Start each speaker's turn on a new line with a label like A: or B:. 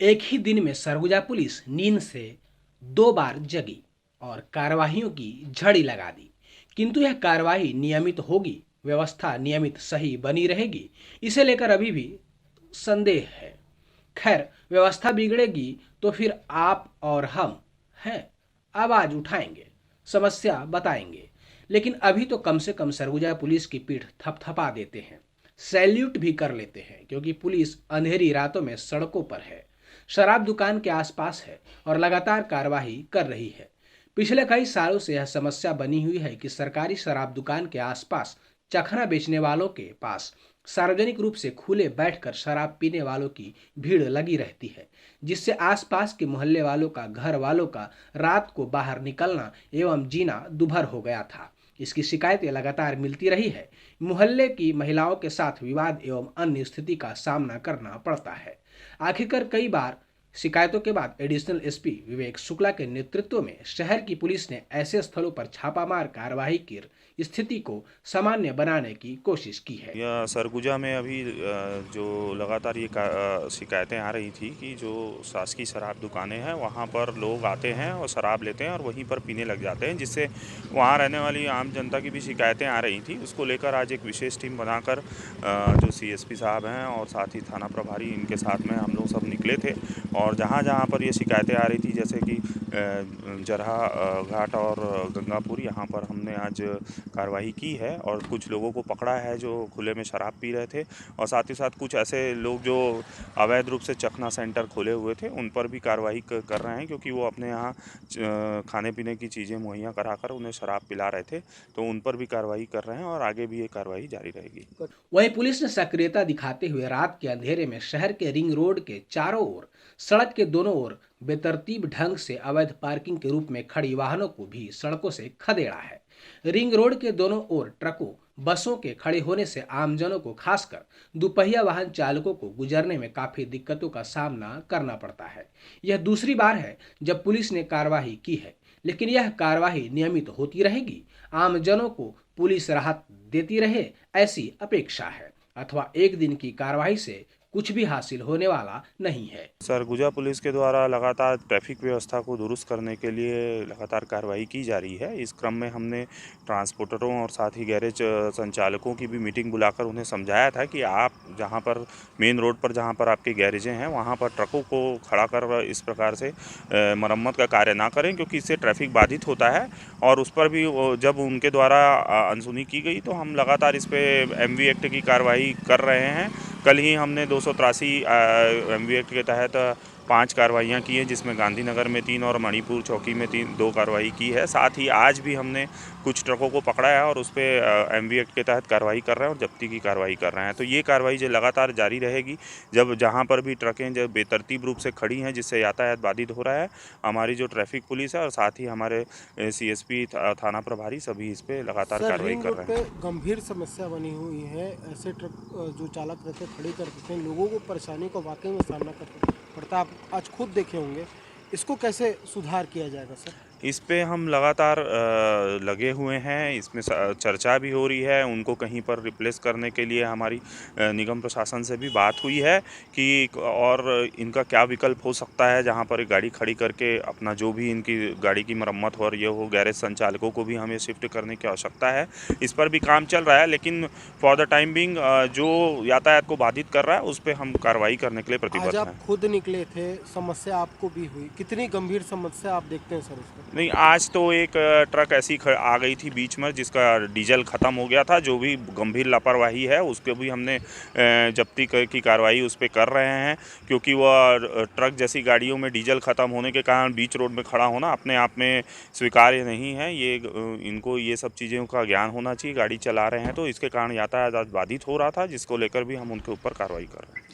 A: एक ही दिन में सरगुजा पुलिस नींद से 2 बार जगी और कार्यवाहियों की झड़ी लगा दी। किंतु यह कार्यवाही नियमित होगी, व्यवस्था नियमित सही बनी रहेगी, इसे लेकर अभी भी संदेह है। खैर, व्यवस्था बिगड़ेगी तो फिर आप और हम हैं, आवाज उठाएंगे, समस्या बताएंगे। लेकिन अभी तो कम से कम सरगुजा पुलिस की पीठ थपथपा देते हैं, सैल्यूट भी कर लेते हैं, क्योंकि पुलिस अंधेरी रातों में सड़कों पर है, शराब दुकान के आसपास है और लगातार कार्रवाई कर रही है। पिछले कई सालों से यह समस्या बनी हुई है कि सरकारी शराब दुकान के आसपास चखना बेचने वालों के पास सार्वजनिक रूप से खुले बैठकर शराब पीने वालों की भीड़ लगी रहती है, जिससे आसपास के मोहल्ले वालों का, घर वालों का रात को बाहर निकलना एवं जीना दुभर हो गया था। इसकी शिकायतें लगातार मिलती रही है। मोहल्ले की महिलाओं के साथ विवाद एवं अन्य स्थिति का सामना करना पड़ता है। आखिरकार कई बार शिकायतों के बाद एडिशनल एसपी विवेक शुक्ला के नेतृत्व में शहर की पुलिस ने ऐसे स्थलों पर छापामार कार्रवाई कर स्थिति को सामान्य बनाने की कोशिश की है।
B: या सरगुजा में अभी जो लगातार ये शिकायतें आ रही थी कि जो शासकीय शराब दुकानें हैं वहाँ पर लोग आते हैं और शराब लेते हैं और वहीं पर पीने लग जाते हैं, जिससे वहाँ रहने वाली आम जनता की भी शिकायतें आ रही थी। उसको लेकर आज एक विशेष टीम बनाकर जो सीएसपी साहब हैं और साथ ही थाना प्रभारी, इनके साथ में हम लोग सब निकले थे और जहाँ जहाँ पर ये शिकायतें आ रही थी, जैसे कि जरहा घाट और गंगापुर, यहाँ पर हमने आज कार्रवाई की है और कुछ लोगों को पकड़ा है जो खुले में शराब पी रहे थे, और साथ ही साथ कुछ ऐसे लोग जो अवैध रूप से चखना सेंटर खोले हुए थे उन पर भी कार्रवाई कर रहे हैं, क्योंकि वो अपने यहाँ खाने पीने की चीज़ें मुहैया कराकर उन्हें शराब पिला रहे थे, तो उन पर भी कार्रवाई कर रहे हैं और आगे भी ये कार्रवाई जारी रहेगी।
A: वहीं पुलिस ने सक्रियता दिखाते हुए रात के अंधेरे में शहर के रिंग रोड के चारों ओर, सड़क के दोनों ओर बेतरतीब ढंग से अवैध पार्किंग के रूप में खड़ी वाहनों को भी सड़कों से खदेड़ा है। रिंग रोड के दोनों ओर ट्रकों, बसों के खड़े होने से आमजनों को, खासकर दुपहिया वाहन चालकों को गुजरने में काफी दिक्कतों का सामना करना पड़ता है। यह दूसरी बार है जब पुलिस ने कार्रवाई की है, लेकिन यह कार्रवाई नियमित होती रहेगी। आमजनों को पुलिस राहत देती रहे, ऐसी अपेक्षा है, अथवा एक दिन की कार्रवाई से कुछ भी हासिल होने वाला नहीं है।
B: सरगुजा पुलिस के द्वारा लगातार ट्रैफिक व्यवस्था को दुरुस्त करने के लिए लगातार कार्रवाई की जा रही है। इस क्रम में हमने ट्रांसपोर्टरों और साथ ही गैरेज संचालकों की भी मीटिंग बुलाकर उन्हें समझाया था कि आप जहां पर मेन रोड पर जहां पर आपके गैरेजें हैं वहां पर ट्रकों को खड़ा कर इस प्रकार से मरम्मत का कार्य ना करें, क्योंकि इससे ट्रैफिक बाधित होता है। और उस पर भी जब उनके द्वारा अनसुनी की गई तो हम लगातार इस पर MV एक्ट की कार्रवाई कर रहे हैं। कल ही हमने 283 MV एक्ट के तहत 5 कार्रवाइयाँ की हैं, जिसमें गांधीनगर में 3 और मणिपुर चौकी में 2 कार्रवाई की है। साथ ही आज भी हमने कुछ ट्रकों को पकड़ा है और उस पर MV एक्ट के तहत कार्रवाई कर रहे हैं और जब्ती की कार्रवाई कर रहे हैं। तो ये कार्रवाई जो लगातार जारी रहेगी, जब जहाँ पर भी ट्रकें जब बेतरतीब रूप से खड़ी हैं जिससे यातायात बाधित हो रहा है, हमारी जो ट्रैफिक पुलिस है और साथ ही हमारे CSP थाना प्रभारी सभी इस पर लगातार कार्रवाई कर रहे हैं।
C: गंभीर समस्या बनी हुई है, ऐसे ट्रक जो चालक रहते खड़ी कर देते हैं, लोगों को परेशानी का वाकई में सामना करना पड़ता है। आप आज खुद देखे होंगे, इसको कैसे सुधार किया जाएगा सर?
B: इस पे हम लगातार लगे हुए हैं, इसमें चर्चा भी हो रही है। उनको कहीं पर रिप्लेस करने के लिए हमारी निगम प्रशासन से भी बात हुई है कि और इनका क्या विकल्प हो सकता है, जहां पर गाड़ी खड़ी करके अपना जो भी इनकी गाड़ी की मरम्मत हो रही हो, गैरेज संचालकों को भी हमें शिफ्ट करने की आवश्यकता है। इस पर भी काम चल रहा है, लेकिन फॉर द टाइम बिंग जो यातायात को बाधित कर रहा है उस पर हम कार्रवाई करने के लिए प्रतिबद्ध
C: आज
B: हैं।
C: आप खुद निकले थे, समस्या आपको भी हुई, कितनी गंभीर समस्या आप देखते हैं सर उसको?
B: नहीं, आज तो एक ट्रक ऐसी आ गई थी बीच में जिसका डीजल ख़त्म हो गया था। जो भी गंभीर लापरवाही है उसके भी हमने जब्ती की कार्रवाई उस पर कर रहे हैं, क्योंकि वह ट्रक जैसी गाड़ियों में डीजल ख़त्म होने के कारण बीच रोड में खड़ा होना अपने आप में स्वीकार्य नहीं है। ये इनको ये सब चीज़ों का ज्ञान होना चाहिए। गाड़ी चला रहे हैं तो इसके कारण यातायात बाधित हो रहा था, जिसको लेकर भी हम उनके ऊपर कार्रवाई कर रहे हैं।